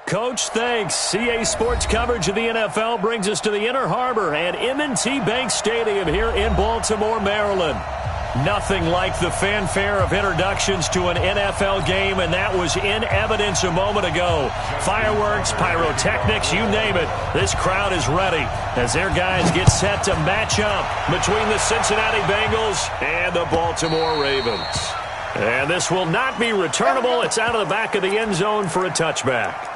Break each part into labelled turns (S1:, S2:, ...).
S1: Coach, thanks. CA Sports coverage of the NFL brings us to the Inner Harbor and M&T Bank Stadium here in Baltimore, Maryland. Nothing like the fanfare of introductions to an NFL game, and that was in evidence a moment ago. Fireworks, pyrotechnics, you name it. This crowd is ready as their guys get set to match up between the Cincinnati Bengals and the Baltimore Ravens. And this will not be returnable. It's out of the back of the end zone for a touchback.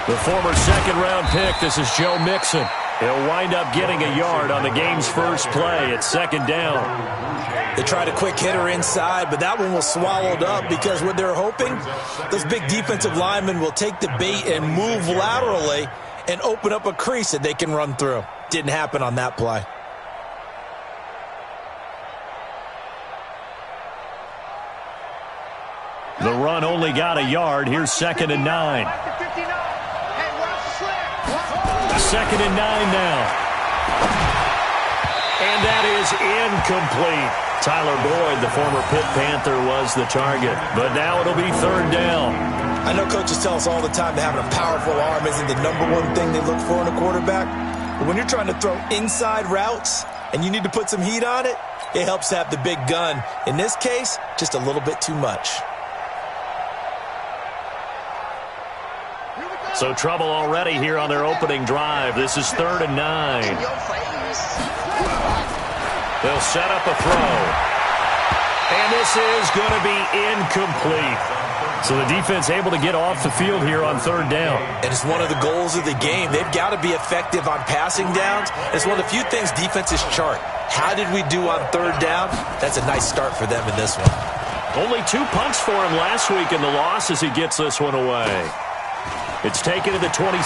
S1: The former second-round pick, this is Joe Mixon. He'll wind up getting a yard on the game's first play at second down.
S2: They tried a quick hitter inside, but that one was swallowed up because what they're hoping, those big defensive linemen will take the bait and move laterally and open up a crease that they can run through. Didn't happen on that play.
S1: The run only got a yard. Here's 2nd and 9. 2nd and 9 now. And that is incomplete. Tyler Boyd, the former Pitt Panther, was the target. But now it'll be 3rd down.
S2: I know coaches tell us all the time that having a powerful arm isn't the #1 thing they look for in a quarterback. But when you're trying to throw inside routes and you need to put some heat on it, it helps to have the big gun. In this case, just a little bit too much.
S1: So trouble already here on their opening drive. This is 3rd and 9. They'll set up a throw. And this is going to be incomplete. So the defense able to get off the field here on 3rd down.
S2: And it's one of the goals of the game. They've got to be effective on passing downs. It's one of the few things defenses chart. How did we do on 3rd down? That's a nice start for them in this one.
S1: Only 2 punts for him last week in the loss as he gets this one away. It's taken to the 26.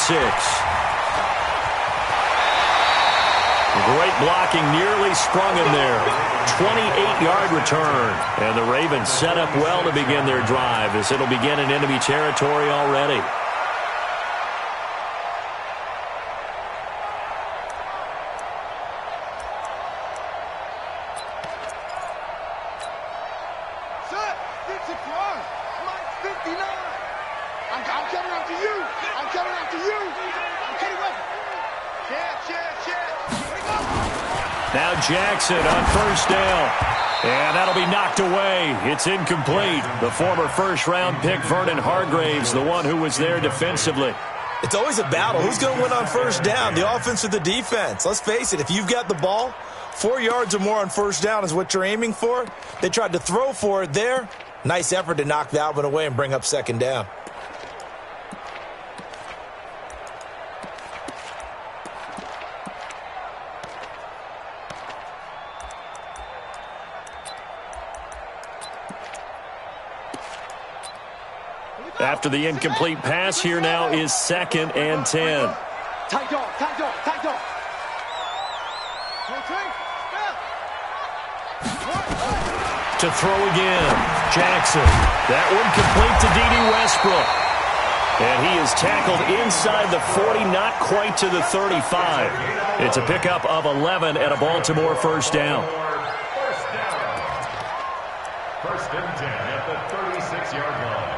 S1: Great blocking, nearly sprung him there. 28-yard return. And the Ravens set up well to begin their drive as it'll begin in enemy territory already. Now Jackson on 1st down. And that'll be knocked away. It's incomplete. The former first-round pick, Vernon Hargreaves, the one who was there defensively.
S2: It's always a battle. Who's going to win on 1st down, the offense or the defense? Let's face it, if you've got the ball, 4 yards or more on 1st down is what you're aiming for. They tried to throw for it there. Nice effort to knock that one away and bring up 2nd down.
S1: After the incomplete pass, here now is 2nd and 10.
S3: Tight dog, tight dog, tight dog.
S1: To throw again, Jackson. That one complete to D.D. Westbrook. And he is tackled inside the 40, not quite to the 35. It's a pickup of 11 at a Baltimore 1st down.
S4: 1st and 10 at the 36-yard line.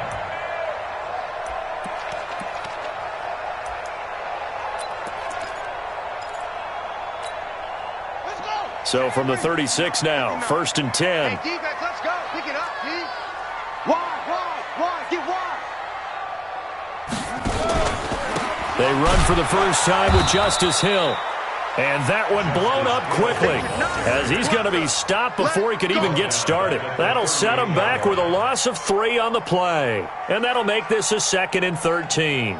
S1: So from the 36 now, 1st and 10.
S3: Hey, defense, let's go. Pick it up, D. Wide, get wide.
S1: They run for the first time with Justice Hill. And that one blown up quickly as he's going to be stopped before he could even get started. That'll set him back with a loss of 3 on the play. And that'll make this a 2nd and 13.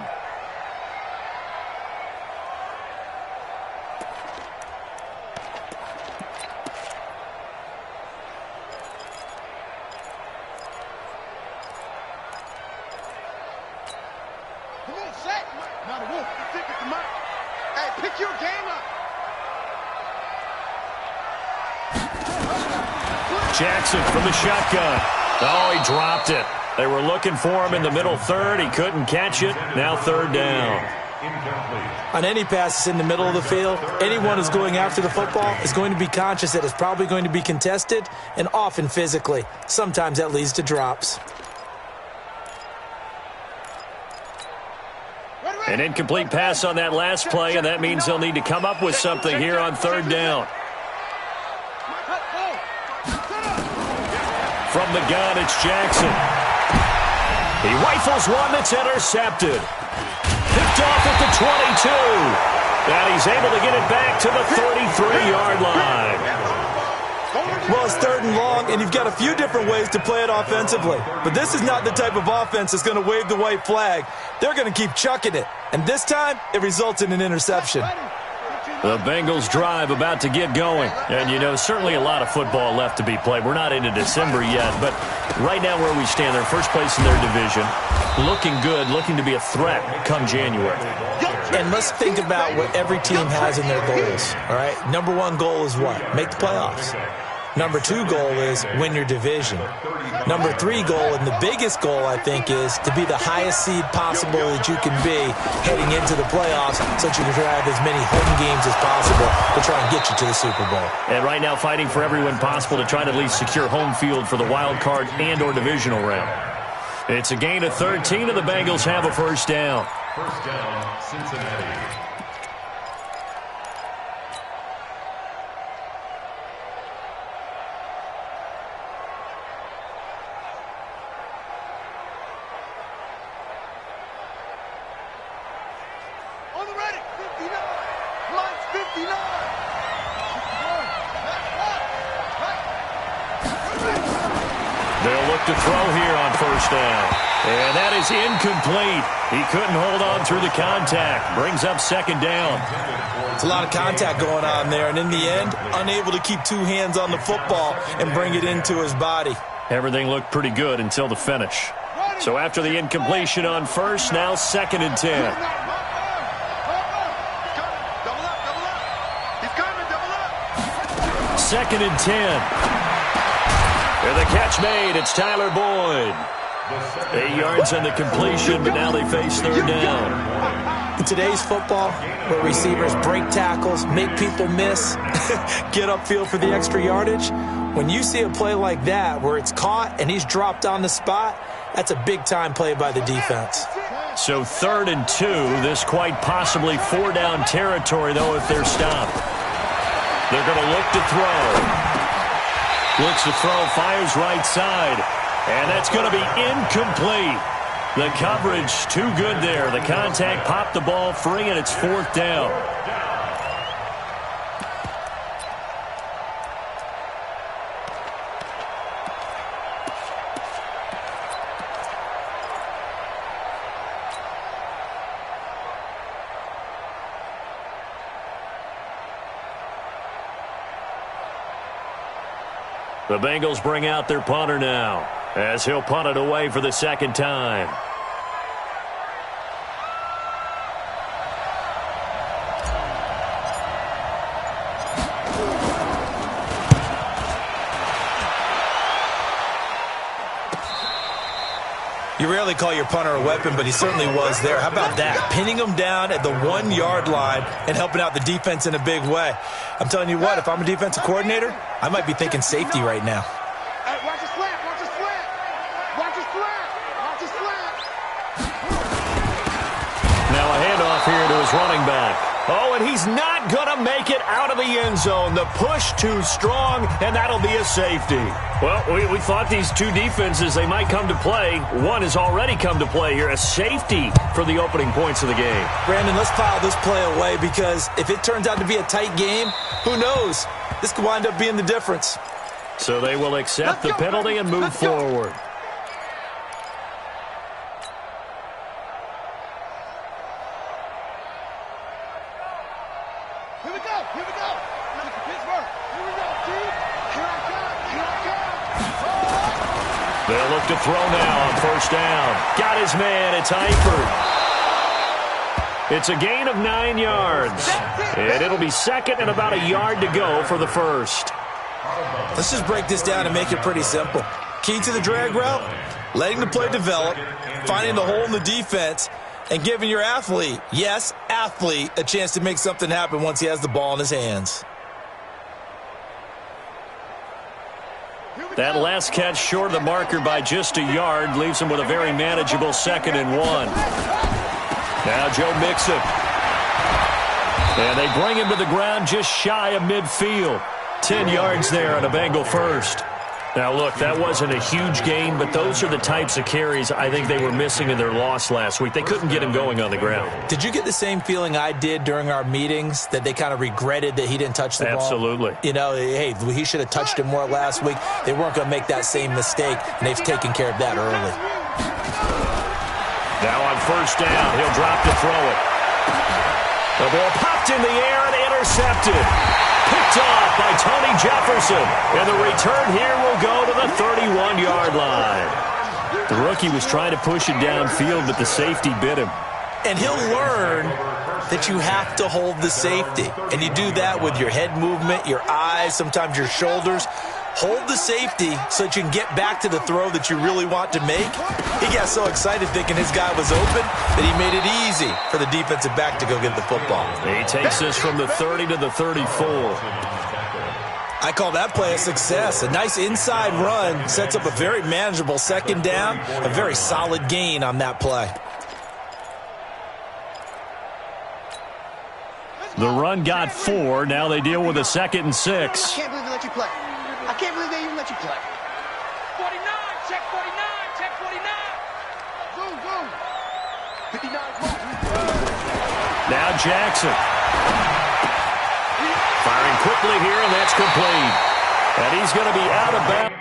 S1: Jackson from the shotgun. Oh, he dropped it. They were looking for him in the middle third. He couldn't catch it. Now third down.
S2: On any passes in the middle of the field, anyone who's going after the football is going to be conscious that it's probably going to be contested, and often physically. Sometimes that leads to drops.
S1: An incomplete pass on that last play, and that means they'll need to come up with something here on third down. From the gun, it's Jackson. He rifles one that's intercepted. Picked off at the 22. And he's able to get it back to the 33-yard line.
S2: Well, it's third and long, and you've got a few different ways to play it offensively. But this is not the type of offense that's going to wave the white flag. They're going to keep chucking it. And this time, it results in an interception.
S1: The Bengals drive about to get going. And, you know, certainly a lot of football left to be played. We're not into December yet, but right now where we stand, they're first place in their division. Looking good, looking to be a threat come January.
S2: And let's think about what every team has in their goals, all right? Number one goal is what? Make the playoffs. Number two goal is win your division. Number three goal, and the biggest goal, I think, is to be the highest seed possible that you can be heading into the playoffs so that you can drive as many home games as possible to try and get you to the Super Bowl.
S1: And right now fighting for every win possible to try to at least secure home field for the wild card and or divisional round. It's a gain of 13, and the Bengals have a first down.
S4: First down, Cincinnati.
S1: They'll look to throw here on first down. And that is incomplete. He couldn't hold on through the contact. Brings up second down.
S2: It's a lot of contact going on there, and in the end, unable to keep two hands on the football and bring it into his body.
S1: Everything looked pretty good until the finish. So after the incompletion on first, now second and 10. Second and 10. And the catch made. It's Tyler Boyd. 8 yards on the completion, but now they face third down.
S2: In today's football, where receivers break tackles, make people miss, get upfield for the extra yardage, when you see a play like that where it's caught and he's dropped on the spot, that's a big-time play by the defense.
S1: So third and 2, this quite possibly four-down territory, though, if they're stopped. They're going to look to throw. Looks to throw, fires right side. And that's going to be incomplete. The coverage too good there. The contact popped the ball free, and it's fourth down. The Bengals bring out their punter now, as he'll punt it away for the second time.
S2: You rarely call your punter a weapon, but he certainly was there. How about that? Pinning him down at the 1-yard line and helping out the defense in a big way. I'm telling you what, if I'm a defensive coordinator, I might be thinking safety right now.
S3: Hey, watch the slant, watch the slant. Watch the slant, watch the slant.
S1: Now a handoff here to his running back. Oh, and he's not going to make it out of the end zone. The push too strong, and that'll be a safety. Well, we thought these two defenses, they might come to play. One has already come to play here, a safety for the opening points of the game.
S2: Brandon, let's file this play away because if it turns out to be a tight game, who knows? This could wind up being the difference.
S1: So they will accept the penalty and move forward.
S3: Here we go, here we go. Look at Pittsburgh. Here we go, team. Here I come, here I come.
S1: They'll look to throw now on first down. Got his man, it's Eifert. It's a gain of 9 yards. And it'll be second and about a yard to go for the first.
S2: Let's just break this down and make it pretty simple. Key to the drag route, letting the play develop, finding the hole in the defense, and giving your athlete, yes, athlete, a chance to make something happen once he has the ball in his hands.
S1: That last catch short of the marker by just a yard leaves him with a very manageable 2nd and 1. Now Joe Mixon. And they bring him to the ground just shy of midfield. 10 yards there on a Bengal first. Now, look, that wasn't a huge gain, but those are the types of carries I think they were missing in their loss last week. They couldn't get him going on the ground.
S2: Did you get the same feeling I did during our meetings, that they kind of regretted that he didn't touch the ball?
S1: Absolutely.
S2: You know, hey, he should have touched it more last week. They weren't going to make that same mistake, and they've taken care of that early.
S1: Now on 1st down, he'll drop to throw it. The ball popped in the air and intercepted. Picked off by Tony Jefferson. And the return here will go to the 31-yard line. The rookie was trying to push it downfield, but the safety bit him.
S2: And he'll learn that you have to hold the safety. And you do that with your head movement, your eyes, sometimes your shoulders. Hold the safety so that you can get back to the throw that you really want to make. He got so excited thinking his guy was open that he made it easy for the defensive back to go get the football.
S1: He takes this from the 30 to the 34.
S2: I call that play a success. A nice inside run sets up a very manageable 2nd down, a very solid gain on that play.
S1: The run got 4. Now they deal with a 2nd and 6.
S3: I can't believe they let you play. I can't believe they even let you play. 49, check 49, check 49. Zoom, zoom. 59,
S1: now Jackson. Firing quickly here, and that's complete. And he's going to be out of bounds.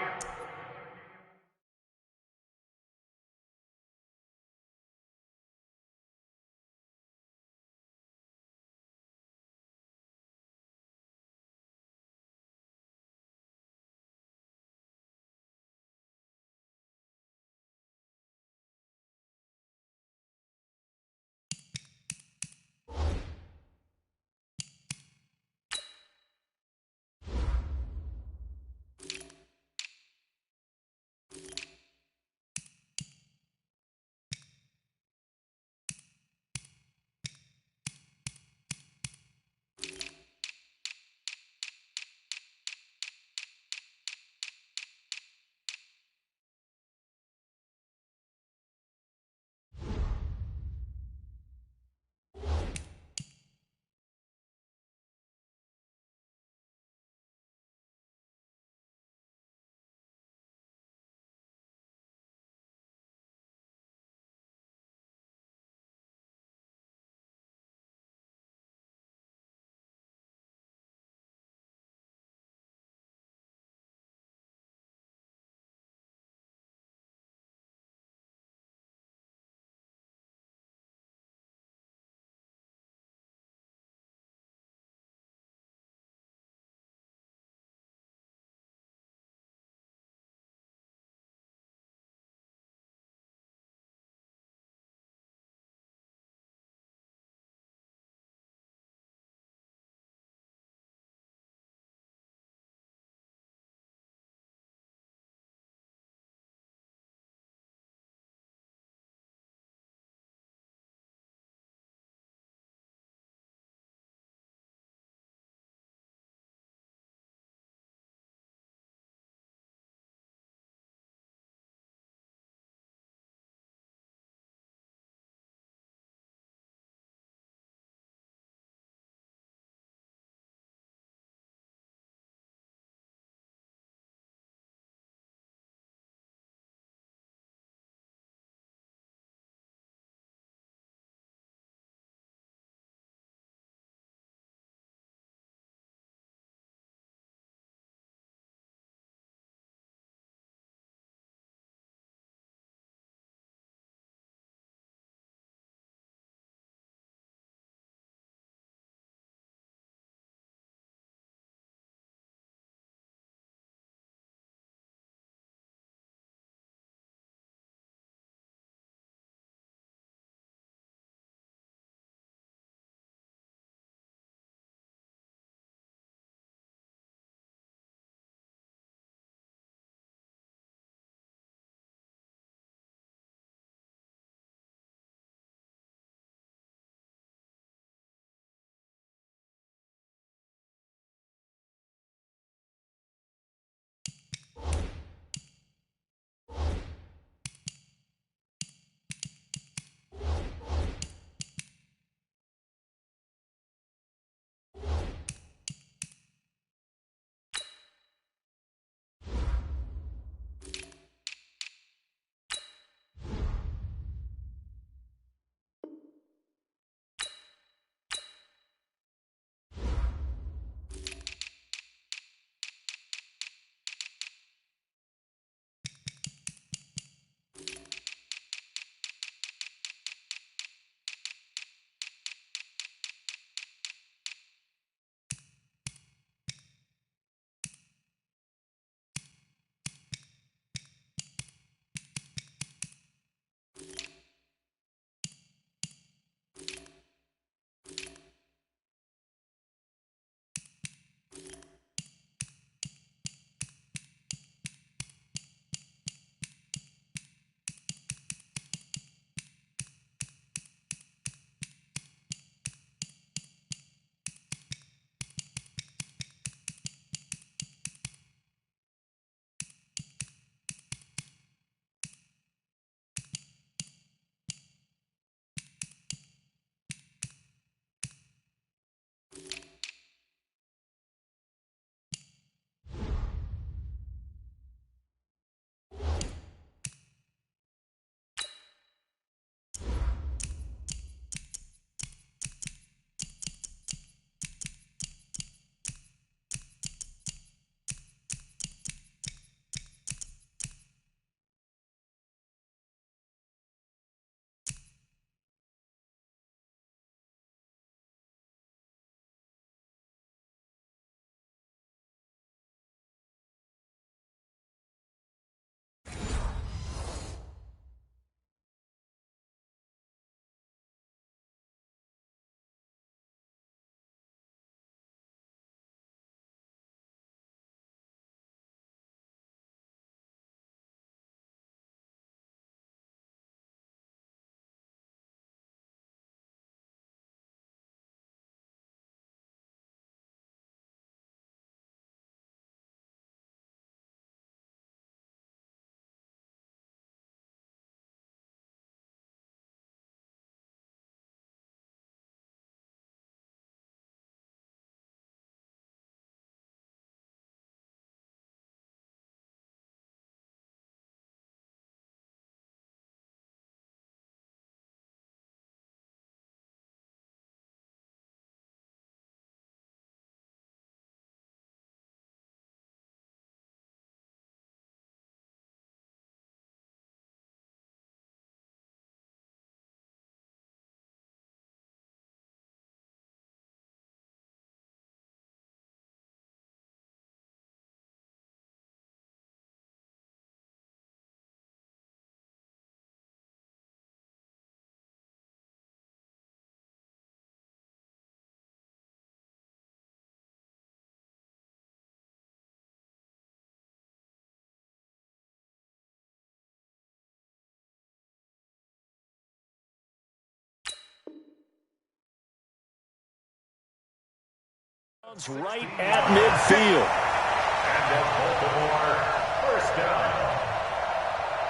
S1: Right at midfield.
S4: And at Baltimore, first down.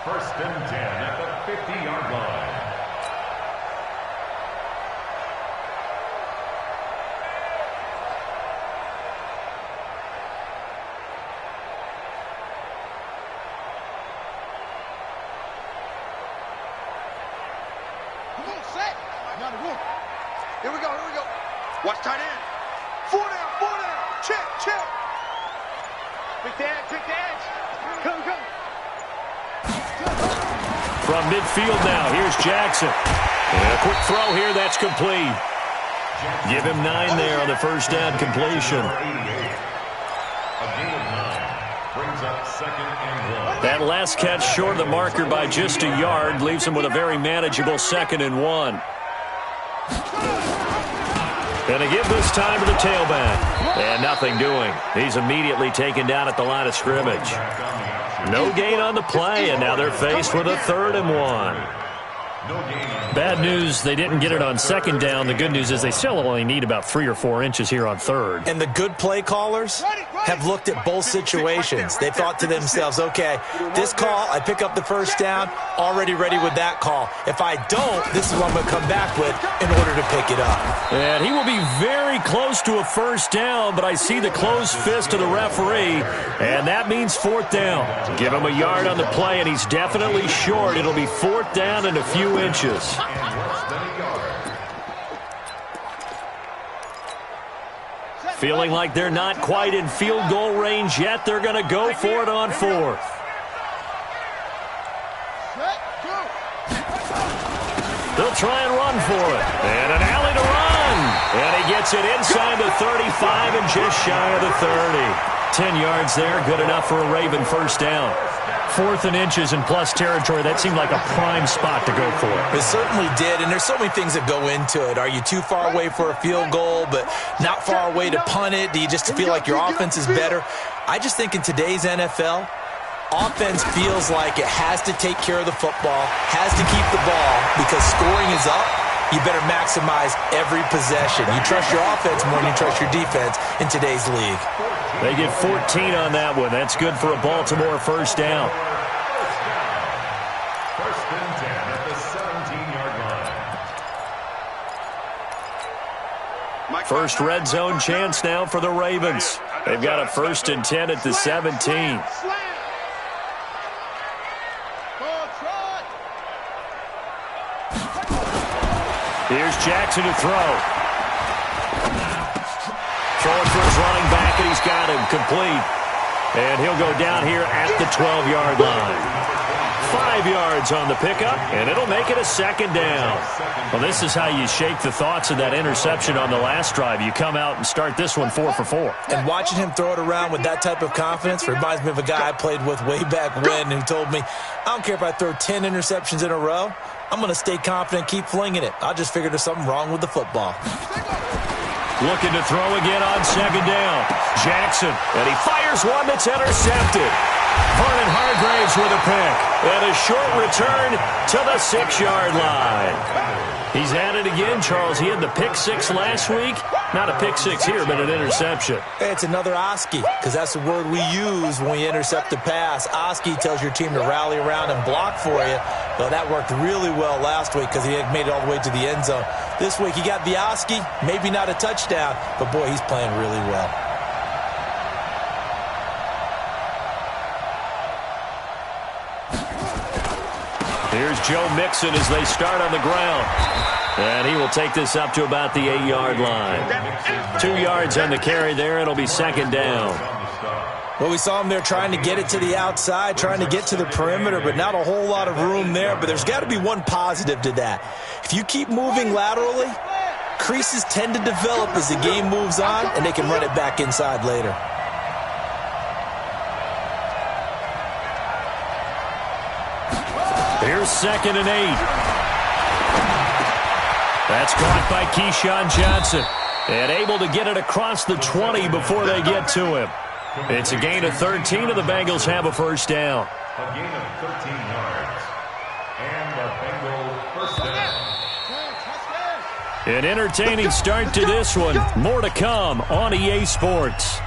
S4: 1st and 10 at the 50-yard line.
S3: Come on, set. Now the room. Here we go, here we go. Watch tight end. 4 down. Check. Pick the edge. Go.
S1: From midfield now, here's Jackson. And a quick throw here, that's complete. Give him 9 there on the first down completion.
S4: A gain of 9 brings up 2nd and 1.
S1: That last catch short of the marker by just a yard leaves him with a very manageable 2nd and 1. Gonna give this time to the tailback. And nothing doing. He's immediately taken down at the line of scrimmage. No gain on the play, and now they're faced with a 3rd and 1.
S5: Bad news, they didn't get it on 2nd down. The good news is they still only need about 3 or 4 inches here on 3rd.
S2: And the good play callers have looked at both situations. They thought to themselves, okay, this call, I pick up the first down, already ready with that call. If I don't, this is what I'm going to come back with in order to pick it up.
S1: And he will be very close to a first down, but I see the closed fist of the referee, and that means 4th down. Give him a yard on the play, and he's definitely short. It'll be 4th down and a few inches. Feeling like they're not quite in field goal range yet. They're going to go for it on 4th. They'll try and run for it. And an alley to run. And he gets it inside the 35 and just shy of the 30. 10 yards there, good enough for a Raven first down.
S5: 4th and inches in plus territory, that seemed like a prime spot to go for.
S2: It certainly did, and there's so many things that go into it. Are you too far away for a field goal, but not far away to punt it? Do you just feel like your offense is better? I just think in today's NFL, offense feels like it has to take care of the football, has to keep the ball, because scoring is up. You better maximize every possession. You trust your offense more than you trust your defense in today's league.
S1: They get 14 on that one. That's good for a Baltimore first down.
S4: 1st and 10 at the 17-yard line.
S1: First red zone chance now for the Ravens. They've got a 1st and 10 at the 17. Here's Jackson to throw. Throwing for his running back, and he's got him complete. And he'll go down here at the 12-yard line. 5 yards on the pickup, and it'll make it a 2nd down.
S5: Well, this is how you shake the thoughts of that interception on the last drive. You come out and start this one 4 for 4.
S2: And watching him throw it around with that type of confidence reminds me of a guy I played with way back when who told me, I don't care if I throw 10 interceptions in a row. I'm going to stay confident, keep flinging it. I just figured there's something wrong with the football.
S1: Looking to throw again on 2nd down. Jackson, and he fires one that's intercepted. Vernon Hargraves with a pick. And a short return to the 6-yard line. He's at it again, Charles. He had the pick 6 last week. Not a pick 6 here, but an interception.
S2: Hey, it's another Oski, because that's the word we use when we intercept a pass. Oski tells your team to rally around and block for you. Well, that worked really well last week because he had made it all the way to the end zone. This week he got the Oski, maybe not a touchdown, but boy, he's playing really well.
S1: Here's Joe Mixon as they start on the ground. And he will take this up to about the 8-yard line. 2 yards on the carry there. It'll be 2nd down.
S2: Well, we saw him there trying to get it to the outside, trying to get to the perimeter, but not a whole lot of room there. But there's got to be one positive to that. If you keep moving laterally, creases tend to develop as the game moves on, and they can run it back inside later.
S1: Here's 2nd and 8. That's caught by Keyshawn Johnson. And able to get it across the 20 before they get to him. It's a gain of 13, and the Bengals have a first down.
S4: A gain of 13 yards. And the Bengals first down.
S1: An entertaining start to this one. More to come on EA Sports.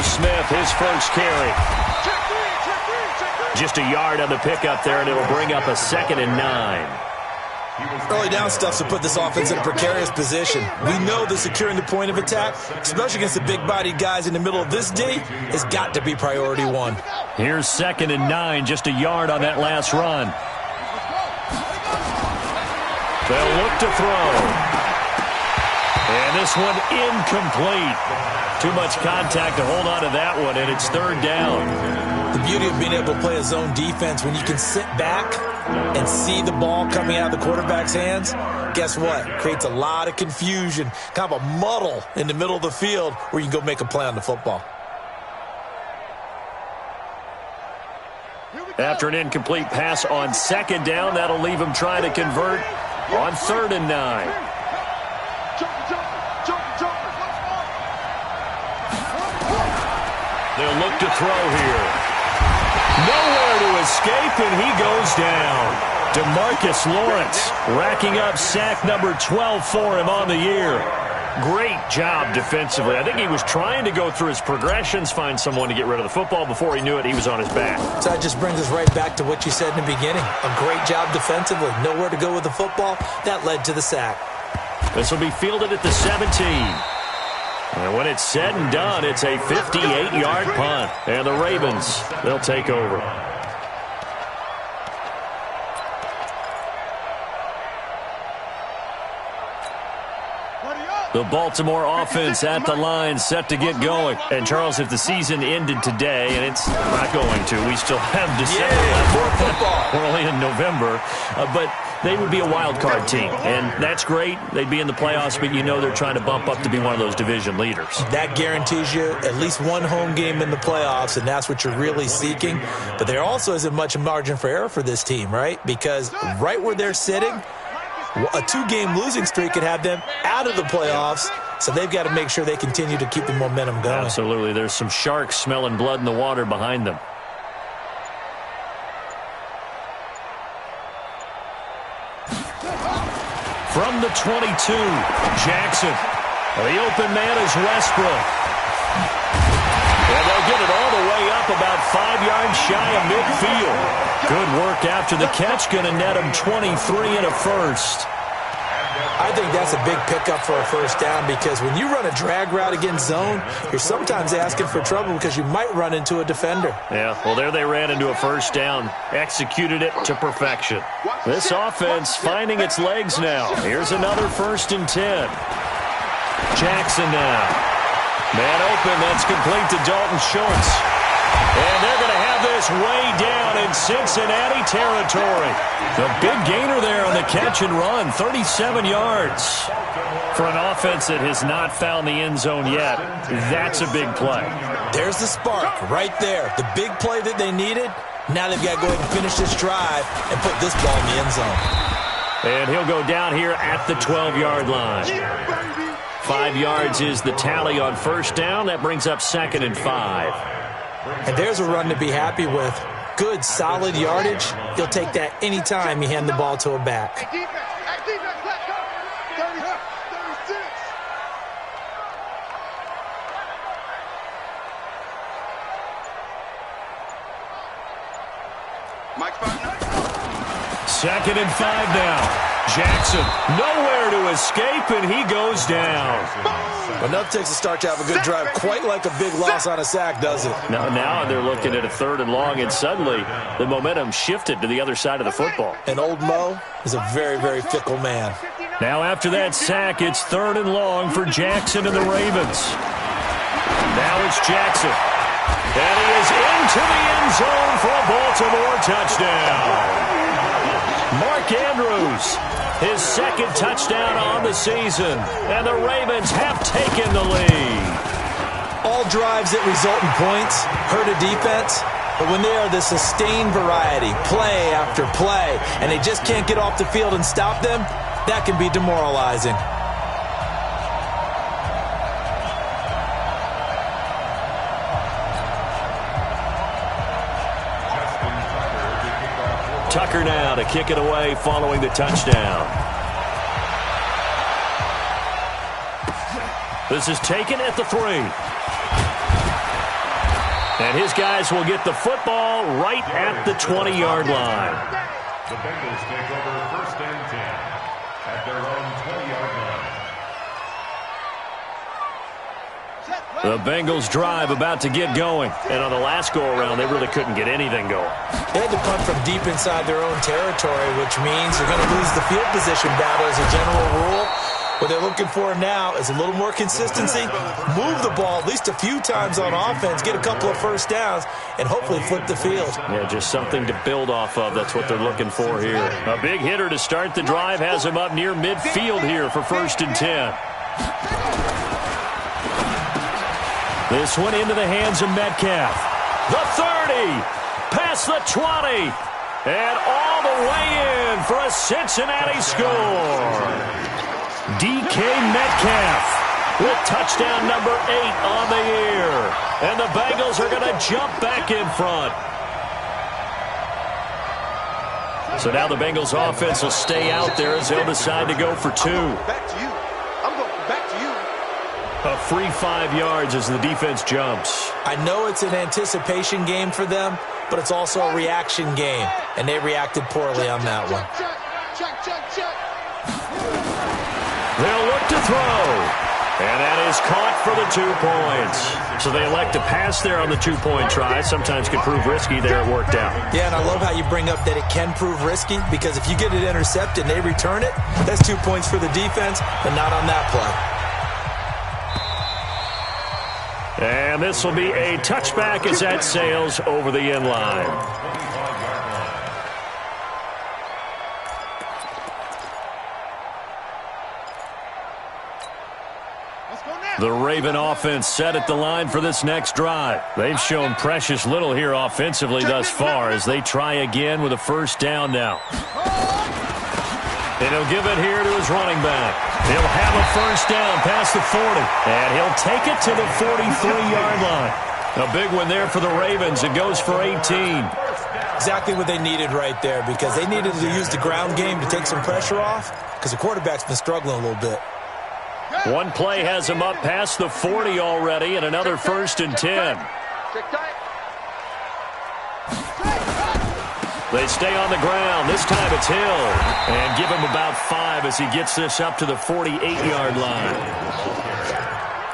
S1: Smith, his first carry. Just a yard on the pickup there, and it'll bring up a 2nd and 9.
S2: Early down stuff to put this offense in a precarious position. We know that securing the point of attack, especially against the big-bodied guys in the middle of this D, has got to be priority one.
S1: Here's 2nd and 9, just a yard on that last run. They'll look to throw. And this one incomplete. Too much contact to hold on to that one, and it's 3rd down.
S2: The beauty of being able to play a zone defense, when you can sit back and see the ball coming out of the quarterback's hands, guess what? It creates a lot of confusion, kind of a muddle in the middle of the field where you can go make a play on the football.
S1: After an incomplete pass on 2nd down, that'll leave him trying to convert on 3rd and 9. They'll look to throw here. Nowhere to escape, and he goes down. DeMarcus Lawrence racking up sack number 12 for him on the year. Great job defensively. I think he was trying to go through his progressions, find someone to get rid of the football. Before he knew it, he was on his back.
S2: So that just brings us right back to what you said in the beginning. A great job defensively. Nowhere to go with the football. That led to the sack.
S1: This will be fielded at the 17. And when it's said and done, it's a 58-yard punt. And the Ravens, they'll take over. The Baltimore offense at the line, set to get going. And, Charles, if the season ended today, and it's not going to, we still have December left. We're only in November. But they would be a wild card team, and that's great. They'd be in the playoffs, but you know they're trying to bump up to be one of those division leaders.
S2: That guarantees you at least one home game in the playoffs, and that's what you're really seeking. But there also isn't much margin for error for this team, right? Because right where they're sitting, a 2-game losing streak could have them out of the playoffs, so they've got to make sure they continue to keep the momentum going.
S1: Absolutely. There's some sharks smelling blood in the water behind them. From the 22, Jackson. The open man is Westbrook. And they'll get it all the way up about 5 yards shy of midfield. Good work after the catch. Going to net him 23 and a first.
S2: I think that's a big pickup for a first down, because when you run a drag route against zone, you're sometimes asking for trouble because you might run into a defender.
S1: Yeah, well, there they ran into a first down. Executed it to perfection. This offense finding its legs now. Here's another 1st and 10. Jackson now. Man open, that's complete to Dalton Schultz. And they're going to have this way down in Cincinnati territory. The big gainer there on the catch and run, 37 yards. For an offense that has not found the end zone yet, that's a big play.
S2: There's the spark right there. The big play that they needed. Now they've got to go ahead and finish this drive and put this ball in the end zone.
S1: And he'll go down here at the 12-yard line. 5 yards is the tally on first down. That brings up 2nd and 5.
S2: And there's a run to be happy with. Good, solid yardage. He'll take that any time you hand the ball to a back.
S1: Second and 5 now. Jackson, nowhere to escape, and he goes down.
S2: Enough takes a start to have a good drive. Quite like a big loss on a sack, does it?
S1: Now they're looking at a 3rd and long, and suddenly the momentum shifted to the other side of the football.
S2: And old Mo is a very, very fickle man.
S1: Now after that sack, it's 3rd and long for Jackson and the Ravens. Now it's Jackson. And he is into the end zone for a Baltimore touchdown. Mark Andrews, his 2nd touchdown on the season, and the Ravens have taken the lead.
S2: All drives that result in points hurt a defense, but when they are the sustained variety, play after play, and they just can't get off the field and stop them, that can be demoralizing.
S1: Tucker now to kick it away following the touchdown. This is taken at the 3. And his guys will get the football right at the 20-yard line.
S4: The Bengals take over 1st and 10 at their own 20-yard line.
S1: The Bengals drive about to get going. And on the last go-around, they really couldn't get anything going.
S2: They had to punt from deep inside their own territory, which means you're going to lose the field position battle as a general rule. What they're looking for now is a little more consistency, move the ball at least a few times on offense, get a couple of first downs, and hopefully flip the field.
S1: Yeah, just something to build off of. That's what they're looking for here. A big hitter to start the drive has him up near midfield here for 1st and 10. This one into the hands of Metcalf. The 30, past the 20, and all the way in for a Cincinnati score. DK Metcalf with touchdown number 8 on the year. And the Bengals are going to jump back in front. So now the Bengals offense will stay out there as they'll decide to go for 2.
S3: Back to you. I'm going back to you.
S1: A free 5 yards as the defense jumps.
S2: I know it's an anticipation game for them, but it's also a reaction game, and they reacted poorly on that one.
S3: Check.
S1: They'll look to throw. And that is caught for the 2 points. So they elect to pass there on the 2-point try. Sometimes can prove risky. There it worked out.
S2: Yeah, and I love how you bring up that it can prove risky, because if you get it intercepted and they return it, that's 2 points for the defense, but not on that play.
S1: And this will be a touchback as that sails over the end line. The Raven offense set at the line for this next drive. They've shown precious little here offensively thus far as they try again with a 1st down now. And he'll give it here to his running back. He'll have a 1st down past the 40. And he'll take it to the 43-yard line. A big one there for the Ravens. It goes for 18.
S2: Exactly what they needed right there, because they needed to use the ground game to take some pressure off, because the quarterback's been struggling a little bit.
S1: One play has him up past the 40 already, and another 1st and 10. They stay on the ground. This time it's Hill. And give him about 5 as he gets this up to the 48-yard line.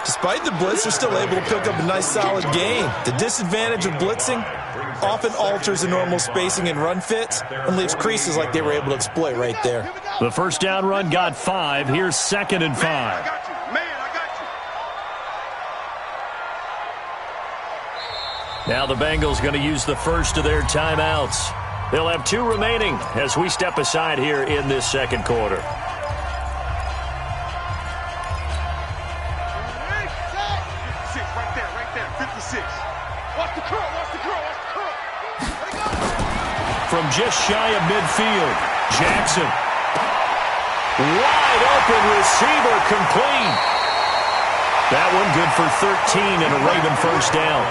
S2: Despite the blitz, they're still able to pick up a nice, solid gain. The disadvantage of blitzing often alters the normal spacing and run fits and leaves creases like they were able to exploit right there.
S1: The 1st down run got 5. Here's 2nd and 5.
S3: I got you.
S1: Now the Bengals going to use the first of their timeouts. They'll have 2 remaining as we step aside here in this 2nd quarter. From just shy of midfield, Jackson. Wide open receiver, complete. That one good for 13 and a Raven 1st down.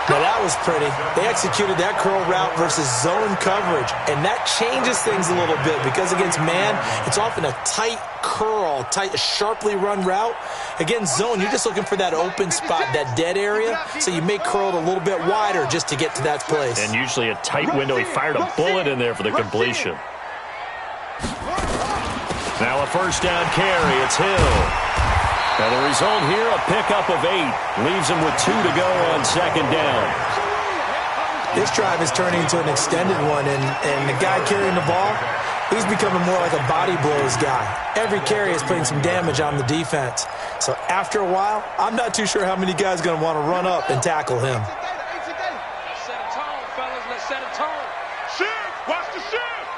S2: Now that was pretty. They executed that curl route versus zone coverage, and that changes things a little bit because against man, it's often a tight curl, sharply run route. Against zone, you're just looking for that open spot, that dead area, so you may curl it a little bit wider just to get to that place.
S1: And usually a tight window. He fired a bullet in there for the completion. Now a 1st down carry. It's Hill. And the result here, a pickup of 8. Leaves him with 2 to go on 2nd down.
S2: This drive is turning into an extended one, and the guy carrying the ball, he's becoming more like a body blows guy. Every carry is putting some damage on the defense. So after a while, I'm not too sure how many guys are going to want to run up and tackle him.
S3: Let's set a tone, fellas. Let's set a tone. Shift! Watch the shift!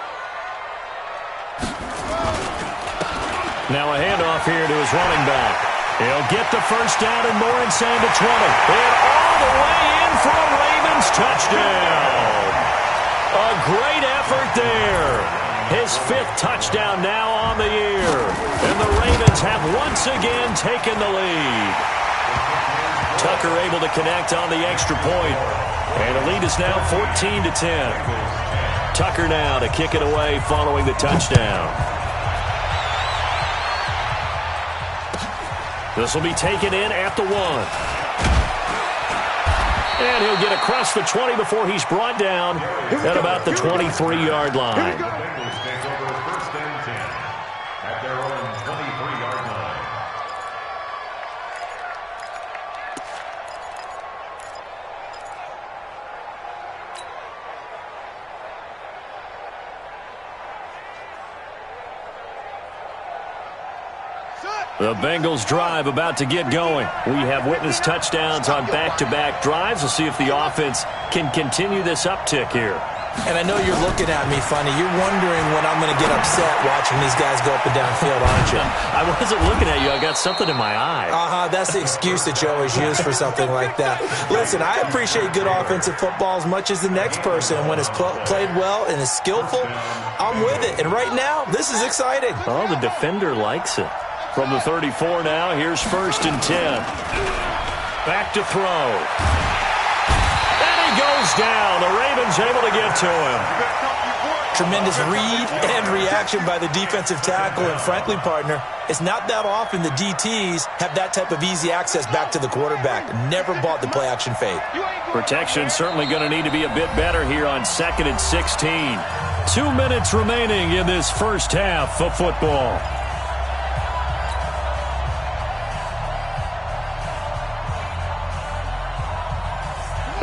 S1: Now a handoff here to his running back. He'll get the 1st down and more inside the 20. And all the way in for a Ravens touchdown. A great effort there. His 5th touchdown now on the year. And the Ravens have once again taken the lead. Tucker able to connect on the extra point. And the lead is now 14-10. Tucker now to kick it away following the touchdown. This will be taken in at the 1. And he'll get across the 20 before he's brought down at about the 23-yard line.
S4: The Bengals take over 1st and 10 at their own 23-yard line.
S1: The Bengals drive about to get going. We have witnessed touchdowns on back-to-back drives. We'll see if the offense can continue this uptick here.
S2: And I know you're looking at me funny. You're wondering when I'm going to get upset watching these guys go up and down field, aren't you?
S1: I wasn't looking at you. I got something in my eye.
S2: That's the excuse that you always use for something like that. Listen, I appreciate good offensive football as much as the next person. And when it's played well and is skillful, I'm with it. And right now, this is exciting.
S1: Oh, the defender likes it. From the 34 now, here's 1st and 10. Back to throw. And he goes down. The Ravens able to get to him.
S2: Tremendous read and reaction by the defensive tackle. And frankly, partner, it's not that often the DTs have that type of easy access back to the quarterback. Never bought the play-action fade.
S1: Protection certainly going to need to be a bit better here on 2nd and 16. 2 minutes remaining in this first half of football.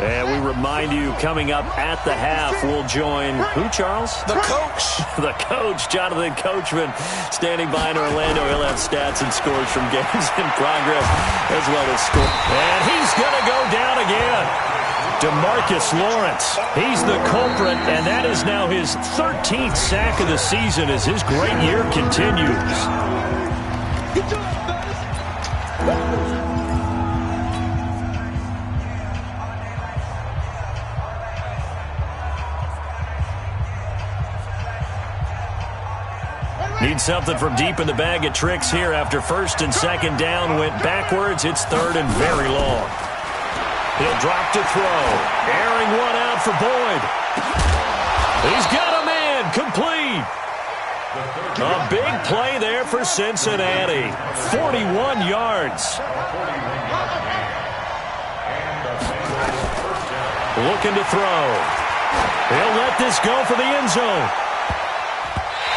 S1: And we remind you, coming up at the half, we'll join who, Charles?
S2: The coach.
S1: The coach, Jonathan Coachman, standing by in Orlando. He'll have stats and scores from games in progress, as well as score. And he's going to go down again. DeMarcus Lawrence, he's the culprit, and that is now his 13th sack of the season as his great year continues. Need something from deep in the bag of tricks here after 1st and 2nd down went backwards. It's 3rd and very long. He'll drop to throw. Airing one out for Boyd. He's got a man. Complete. A big play there for Cincinnati. 41 yards. Looking to throw. He'll let this go for the end zone.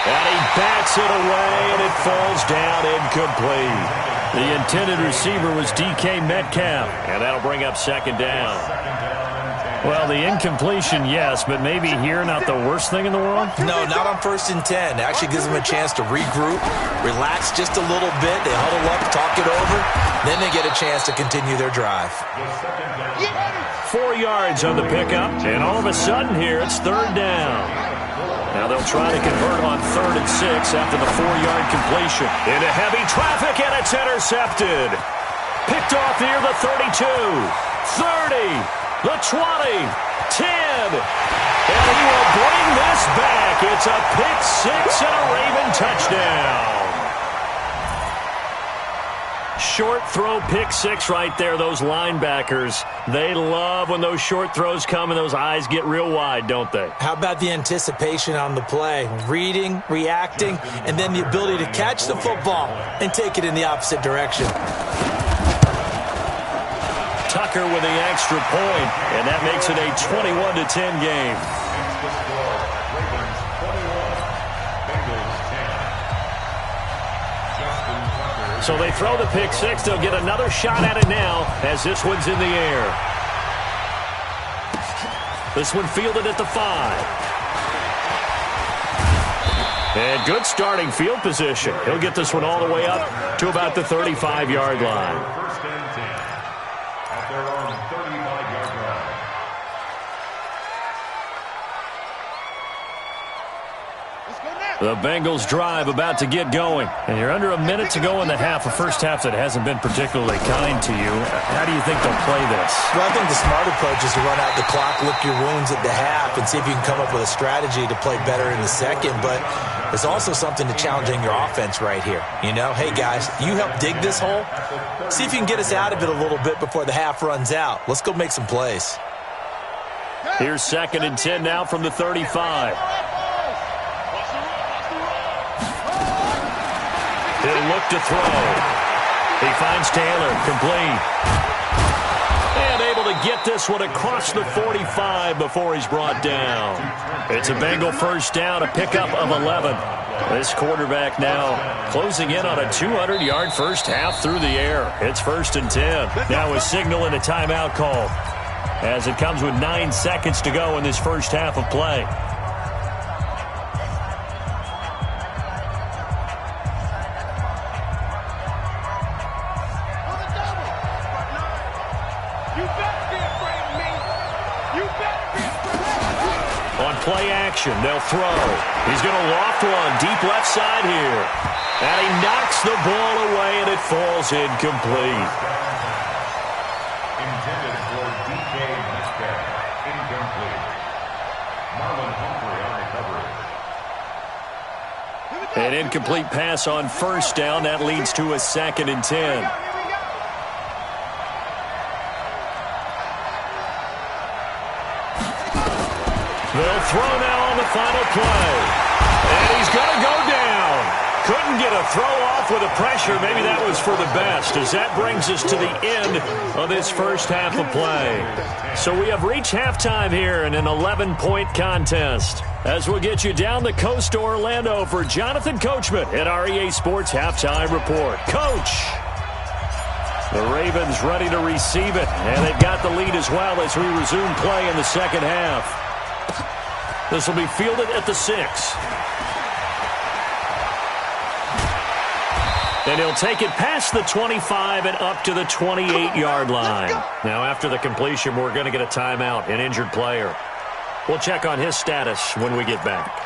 S1: And he bats it away, and it falls down incomplete. The intended receiver was DK Metcalf, and that'll bring up 2nd down. Well, the incompletion, yes, but maybe here not the worst thing in the world?
S2: No, not on 1st and 10. It actually gives them a chance to regroup, relax just a little bit. They huddle up, talk it over. Then they get a chance to continue their drive.
S1: 4 yards on the pickup, and all of a sudden here it's 3rd down. Now they'll try to convert on 3rd and 6 after the 4-yard completion. Into heavy traffic, and it's intercepted. Picked off near the 32, 30, the 20, 10. And he will bring this back. It's a pick 6 and a Raven touchdown. Short throw pick 6 right there. Those linebackers, they love when those short throws come and those eyes get real wide, don't they?
S2: How about the anticipation on the play? Reading, reacting, and then the ability to catch the football and take it in the opposite direction.
S1: Tucker with the extra point, and that makes it a 21-10 game. So they throw the pick 6. They'll get another shot at it now as this one's in the air. This one fielded at the 5. And good starting field position. He'll get this one all the way up to about the 35-yard line.
S4: 1st and 10 at their own 35-yard line.
S1: The Bengals drive about to get going. And you're under a minute to go in the half. A first half that hasn't been particularly kind to you. How do you think they'll play this?
S2: Well, I think the smart approach is to run out the clock, lick your wounds at the half, and see if you can come up with a strategy to play better in the second. But there's also something to challenging your offense right here. You know, hey, guys, you help dig this hole. See if you can get us out of it a little bit before the half runs out. Let's go make some plays.
S1: Here's 2nd and 10 now from the 35. He'll look to throw. He finds Taylor, complete. And able to get this one across the 45 before he's brought down. It's a Bengal first down, a pickup of 11. This quarterback now closing in on a 200-yard first half through the air. It's 1st and 10. Now a signal and a timeout call as it comes with 9 seconds to go in this first half of play. Play action. They'll throw. He's going to loft one deep left side here. And he knocks the ball away, and it falls incomplete.
S4: Intended for DK Metcalf. Incomplete. Marlon Humphrey on recovery.
S1: An incomplete pass on first down. That leads to a 2nd and 10. They'll throw now on the final play. And he's going to go down. Couldn't get a throw off with the pressure. Maybe that was for the best, as that brings us to the end of this first half of play. So we have reached halftime here in an 11-point contest. As we'll get you down the coast to Orlando for Jonathan Coachman at our EA Sports Halftime Report. Coach! The Ravens ready to receive it, and they've got the lead as well as we resume play in the second half. This will be fielded at the 6. And he'll take it past the 25 and up to the 28-yard line. Now, after the completion, we're going to get a timeout, an injured player. We'll check on his status when we get back.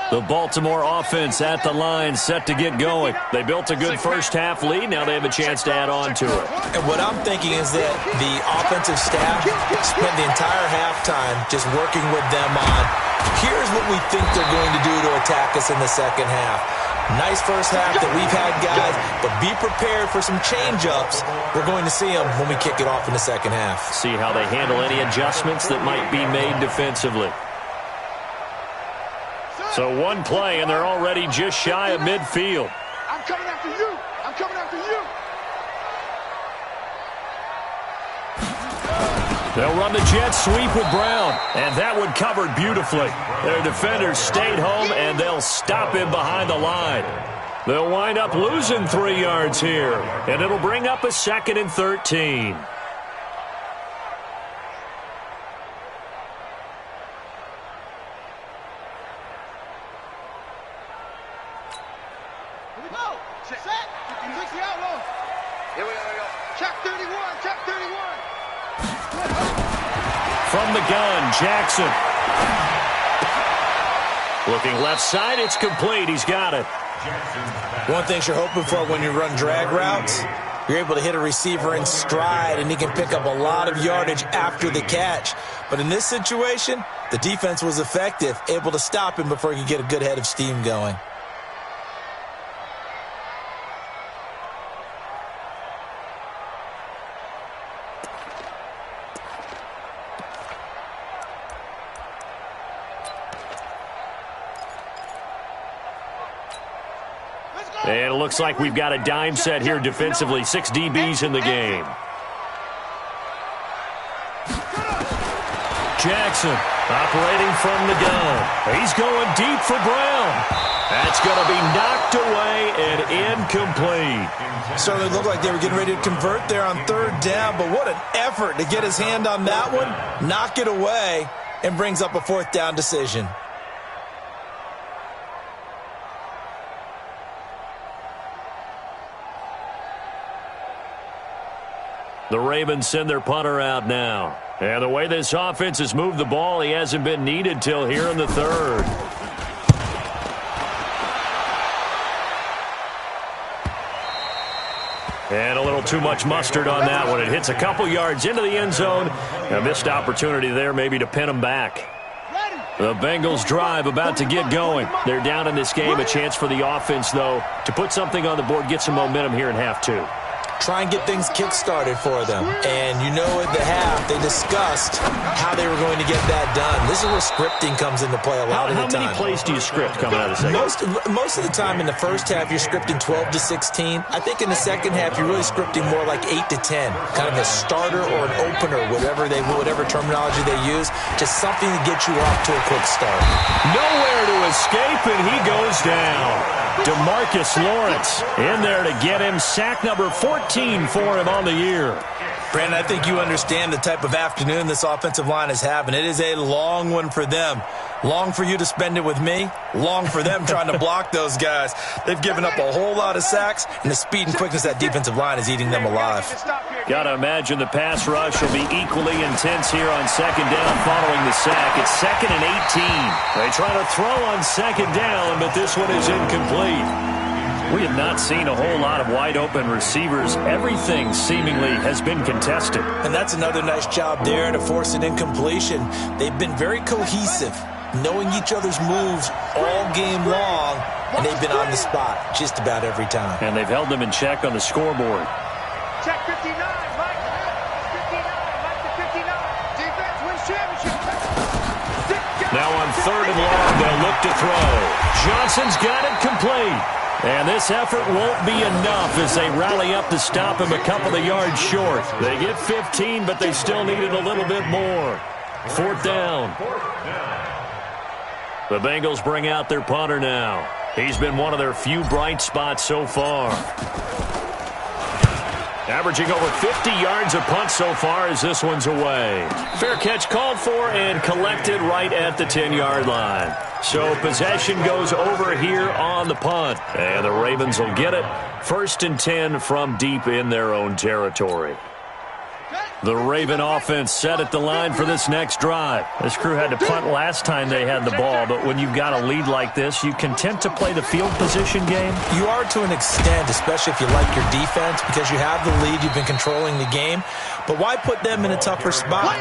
S1: The Baltimore offense at the line, set to get going. They built a good first half lead. Now they have a chance to add on to it.
S2: And what I'm thinking is that the offensive staff spent the entire halftime just working with them on, here's what we think they're going to do to attack us in the second half. Nice first half that we've had, guys, but be prepared for some change-ups. We're going to see them when we kick it off in the second half.
S1: See how they handle any adjustments that might be made defensively. So one play, and they're already just shy of midfield.
S3: I'm coming after you. I'm coming after you.
S1: They'll run the jet sweep with Brown, and that one covered beautifully. Their defenders stayed home, and they'll stop him behind the line. They'll wind up losing 3 yards here, and it'll bring up a 2nd and 13. From the gun, Jackson. Looking left side, it's complete. He's got it.
S2: One thing you're hoping for when you run drag routes, you're able to hit a receiver in stride, and he can pick up a lot of yardage after the catch. But in this situation, the defense was effective, able to stop him before he could get a good head of steam going.
S1: And it looks like we've got a dime set here defensively. 6 DBs in the game. Jackson operating from the gun. He's going deep for Brown. That's going to be knocked away and incomplete.
S2: Certainly looked like they were getting ready to convert there on 3rd down, but what an effort to get his hand on that one, knock it away, and brings up a 4th down decision.
S1: The Ravens send their punter out now. And the way this offense has moved the ball, he hasn't been needed till here in the 3rd. And a little too much mustard on that one. It hits a couple yards into the end zone. A missed opportunity there maybe to pin him back.
S3: Ready.
S1: The Bengals drive about to get going. They're down in this game. A chance for the offense, though, to put something on the board, get some momentum here in half two.
S2: Try and get things kick-started for them. And you know at the half, they discussed how they were going to get that done. This is where scripting comes into play a lot of the time.
S1: How many plays do you script coming out of the second?
S2: Most of the time in the first half, you're scripting 12 to 16. I think in the second half, you're really scripting more like 8 to 10. Kind of a starter or an opener, whatever terminology they use. Just something to get you off to a quick start.
S1: Nowhere to escape, and he goes down. DeMarcus Lawrence in there to get him. Sack number 14 for him on the year.
S2: Brandon, I think you understand the type of afternoon this offensive line is having. It is a long one for them. Long for you to spend it with me. Long for them trying to block those guys. They've given up a whole lot of sacks, and the speed and quickness of that defensive line is eating them alive.
S1: Got to imagine the pass rush will be equally intense here on second down following the sack. It's 2nd and 18. They try to throw on second down, but this one is incomplete. We have not seen a whole lot of wide-open receivers. Everything seemingly has been contested.
S2: And that's another nice job there to force an incompletion. They've been very cohesive, knowing each other's moves all game long, and they've been on the spot just about every time.
S1: And they've held them in check on the scoreboard.
S3: Check 59, Mike. 59, Mike to 59. Defense wins championship.
S1: Now on 3rd and long, they'll look to throw. Johnson's got it complete. And this effort won't be enough as they rally up to stop him a couple of yards short. They get 15, but they still needed a little bit more. 4th down. The Bengals bring out their punter now. He's been one of their few bright spots so far. Averaging over 50 yards a punt so far as this one's away. Fair catch called for and collected right at the 10-yard line. So possession goes over here on the punt. And the Ravens will get it. 1st and 10 from deep in their own territory. The Raven offense set at the line for this next drive. This crew had to punt last time they had the ball, but when you've got a lead like this, you content to play the field position game?
S2: You are to an extent, especially if you like your defense, because you have the lead, you've been controlling the game. But why put them in a tougher spot?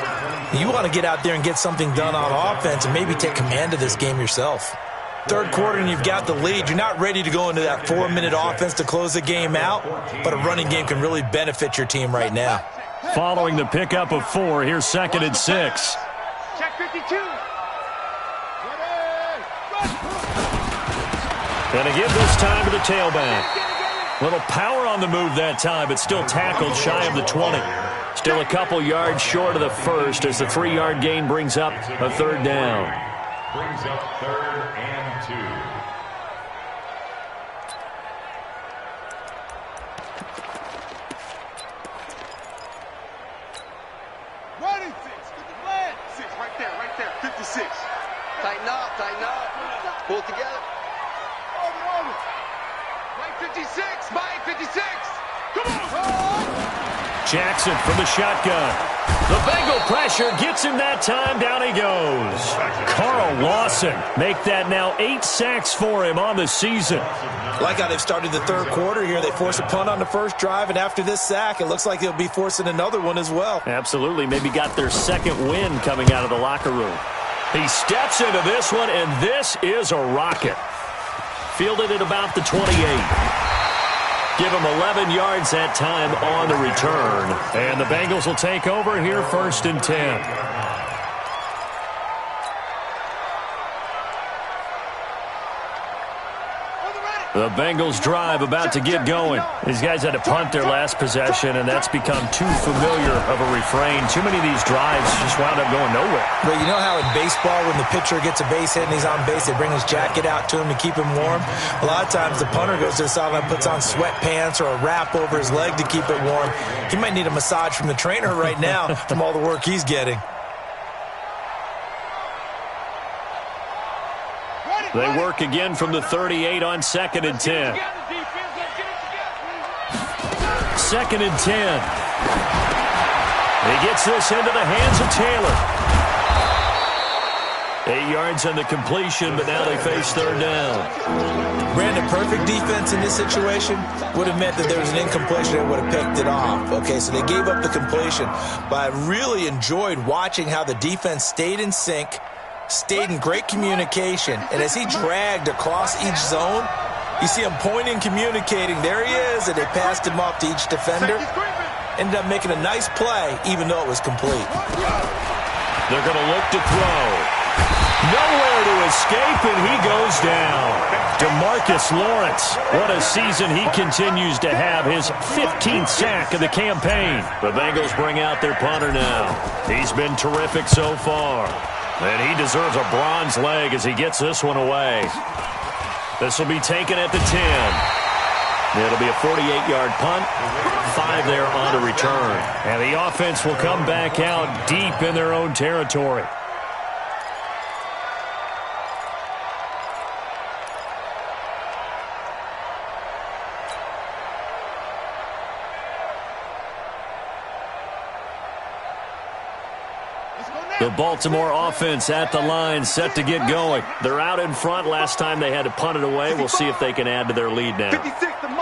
S2: You want to get out there and get something done on offense and maybe take command of this game yourself. 3rd quarter and you've got the lead. You're not ready to go into that 4-minute offense to close the game out, but a running game can really benefit your team right now.
S1: Following the pickup of 4, here's 2nd and 6.
S3: Check 52.
S1: And a give this time to the tailback. Little power on the move that time, but still tackled shy of the 20. Still a couple yards short of the first as the 3-yard gain brings up a 3rd down.
S4: Brings up 3rd and 2.
S3: Tighten up. Pull it together. Mike 56, Mike 56. Come on.
S1: Jackson from the shotgun. The Bengal pressure gets him that time. Down he goes. Carl Lawson make that now 8 sacks for him on the season.
S2: Like how they've started the 3rd quarter here. They force a punt on the first drive, and after this sack, it looks like they'll be forcing another one as well.
S1: Absolutely. Maybe got their 2nd win coming out of the locker room. He steps into this one, and this is a rocket. Fielded at about the 28. Give him 11 yards that time on the return. And the Bengals will take over here 1st and 10. The Bengals drive about to get going. These guys had to punt their last possession, and that's become too familiar of a refrain. Too many of these drives just wound up going nowhere.
S2: But you know how in baseball, when the pitcher gets a base hit and he's on base, they bring his jacket out to him to keep him warm? A lot of times the punter goes to the sideline, puts on sweatpants or a wrap over his leg to keep it warm. He might need a massage from the trainer right now from all the work he's getting.
S1: They work again from the 38 on 2nd and 10. 2nd and 10. He gets this into the hands of Taylor. 8 yards on the completion, but now they face 3rd down.
S2: Brandon, perfect defense in this situation would have meant that there was an incompletion that would have picked it off. Okay, so they gave up the completion. But I really enjoyed watching how the defense stayed in sync, stayed in great communication, and as he dragged across each zone, you see him pointing, communicating. There he is, and they passed him off to each defender. Ended up making a nice play, even though it was complete.
S1: They're going to look to throw. Nowhere to escape, and he goes down. DeMarcus Lawrence, what a season he continues to have, his 15th sack of the campaign. The Bengals bring out their punter now. He's been terrific so far, and he deserves a bronze leg as he gets this one away. This will be taken at the 10. It'll be a 48-yard punt, 5 there on the return. And the offense will come back out deep in their own territory. The Baltimore offense at the line, set to get going. They're out in front. Last time they had to punt it away. We'll see if they can add to their lead now.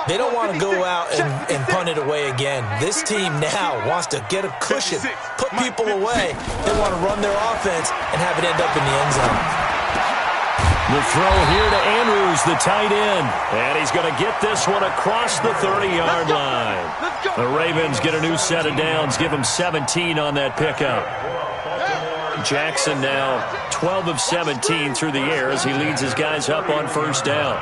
S2: They don't want to go out and punt it away again. This team now wants to get a cushion, put people away. They want to run their offense and have it end up in the end zone.
S1: The throw here to Andrews, the tight end. And he's going to get this one across the 30-yard line. The Ravens get a new set of downs, give them 17 on that pickup. Jackson now 12 of 17 through the air as he leads his guys up on first down.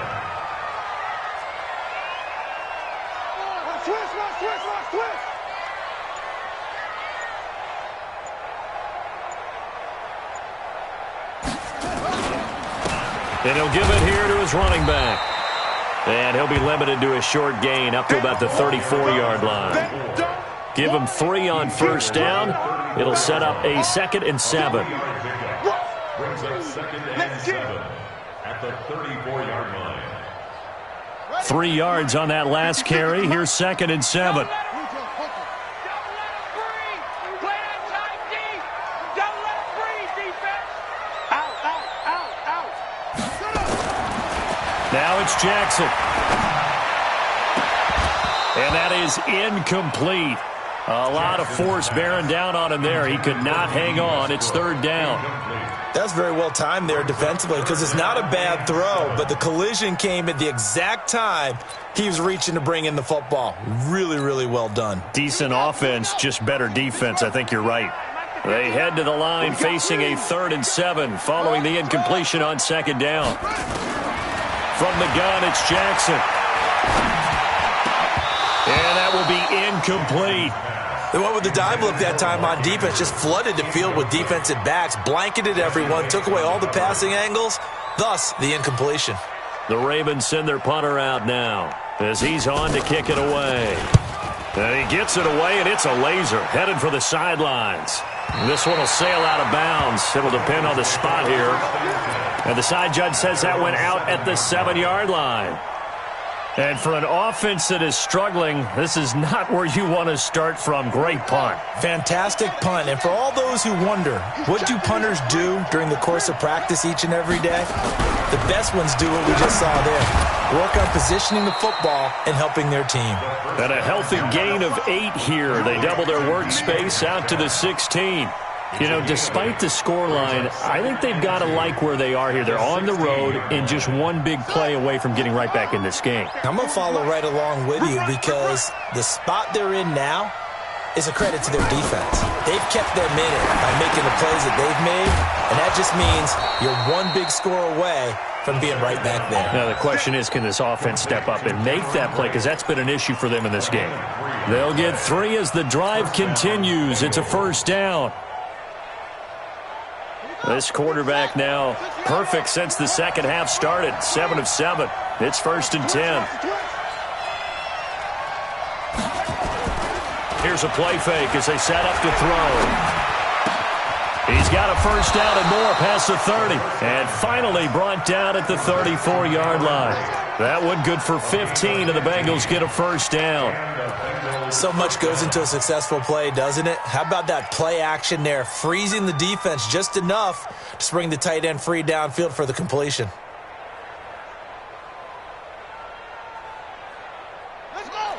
S1: And he'll give it here to his running back. And he'll be limited to a short gain up to about the 34-yard line. Give him 3 on first down. It'll set up a 2nd and 7.
S4: Brings up 2nd and 7 at the 34-yard line.
S1: 3 yards on that last carry. Here's 2nd and 7. Now it's Jackson. And that is incomplete. A lot of force bearing down on him there. He could not hang on. It's 3rd down.
S2: That's very well timed there defensively because it's not a bad throw, but the collision came at the exact time he was reaching to bring in the football. Really, really well done.
S1: Decent offense, just better defense. I think you're right. They head to the line facing a 3rd and 7 following the incompletion on 2nd down. From the gun, it's Jackson. And that will be incomplete.
S2: They went with the dime look that time on defense, just flooded the field with defensive backs, blanketed everyone, took away all the passing angles, thus the incompletion.
S1: The Ravens send their punter out now as he's on to kick it away. And he gets it away, and it's a laser headed for the sidelines. This one will sail out of bounds. It'll depend on the spot here. And the side judge says that went out at the 7-yard line. And for an offense that is struggling, this is not where you want to start from. Great punt.
S2: Fantastic punt. And for all those who wonder, what do punters do during the course of practice each and every day? The best ones do what we just saw there. Work on positioning the football and helping their team.
S1: And a healthy gain of 8 here. They double their workspace out to the 16. You know, despite the scoreline, I think they've got to like where they are here. They're on the road and just one big play away from getting right back in this game.
S2: I'm going to follow right along with you because the spot they're in now is a credit to their defense. They've kept them in it by making the plays that they've made, and that just means you're one big score away from being right back there.
S1: Now, the question is, can this offense step up and make that play? Because that's been an issue for them in this game. They'll get 3 as the drive continues. It's a 1st down. This quarterback now perfect since the second half started. 7 of 7. It's 1st and 10. Here's a play fake as they set up to throw. He's got a 1st down and more past the 30. And finally brought down at the 34-yard line. That one good for 15, and the Bengals get a 1st down.
S2: So much goes into a successful play, doesn't it? How about that play action there, freezing the defense just enough to bring the tight end free downfield for the completion.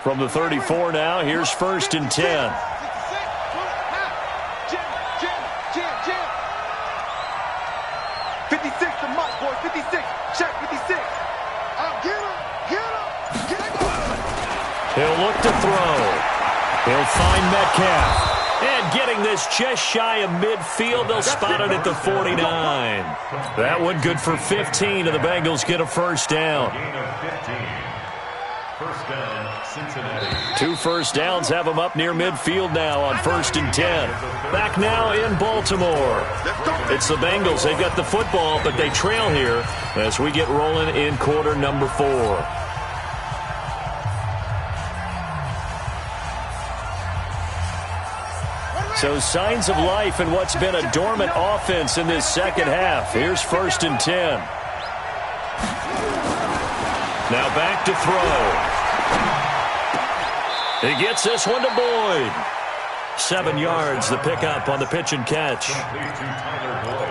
S1: From the 34 now, here's 1st and 10.
S3: boys. 56. Check 56. Get him. Get him. Get him.
S1: He'll look to throw. He'll find Metcalf. And getting this just shy of midfield, they'll spot it at the 49. That one good for 15, and the Bengals get a first down.
S4: Gain of 15. First down, Cincinnati.
S1: 2 first downs have them up near midfield now on 1st and 10. Back now in Baltimore. It's the Bengals. They've got the football, but they trail here as we get rolling in quarter number 4. So signs of life in what's been a dormant offense in this second half. Here's 1st and 10. Now back to throw. He gets this one to Boyd. 7 yards, the pickup on the pitch and catch.
S4: Complete to Tyler Boyd.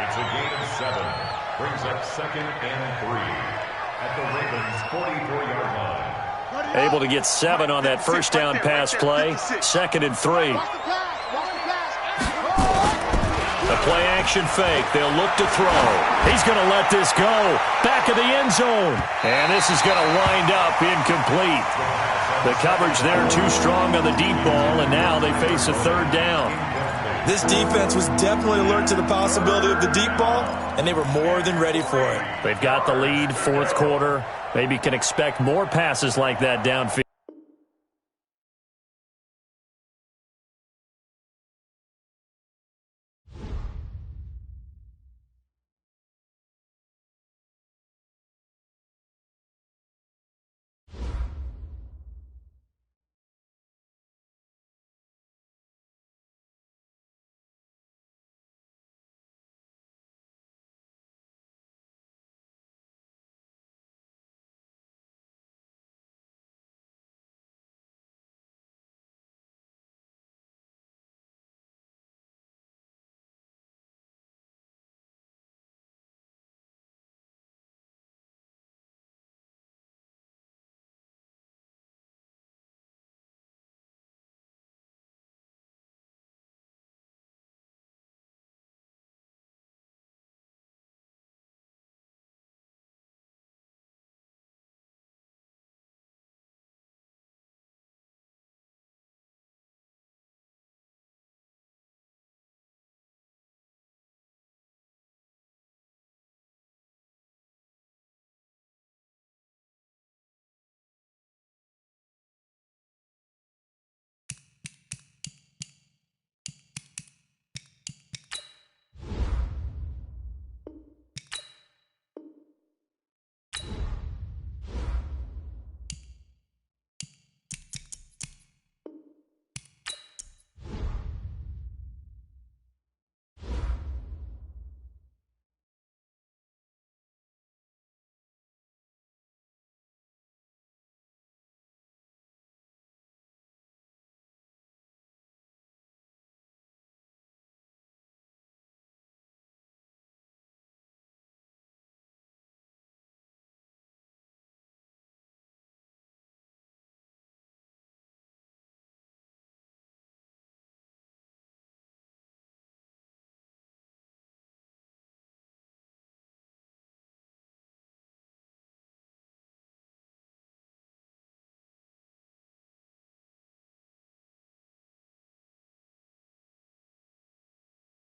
S4: It's a gain of 7. Brings up 2nd and 3 at the Ravens' 44-yard line.
S1: Able to get 7 on that first down pass play. 2nd and 3. The play action fake. They'll look to throw. He's going to let this go. Back of the end zone. And this is going to wind up incomplete. The coverage there too strong on the deep ball, and now they face a 3rd down.
S2: This defense was definitely alert to the possibility of the deep ball, and they were more than ready for it.
S1: They've got the lead, 4th quarter. Maybe can expect more passes like that downfield.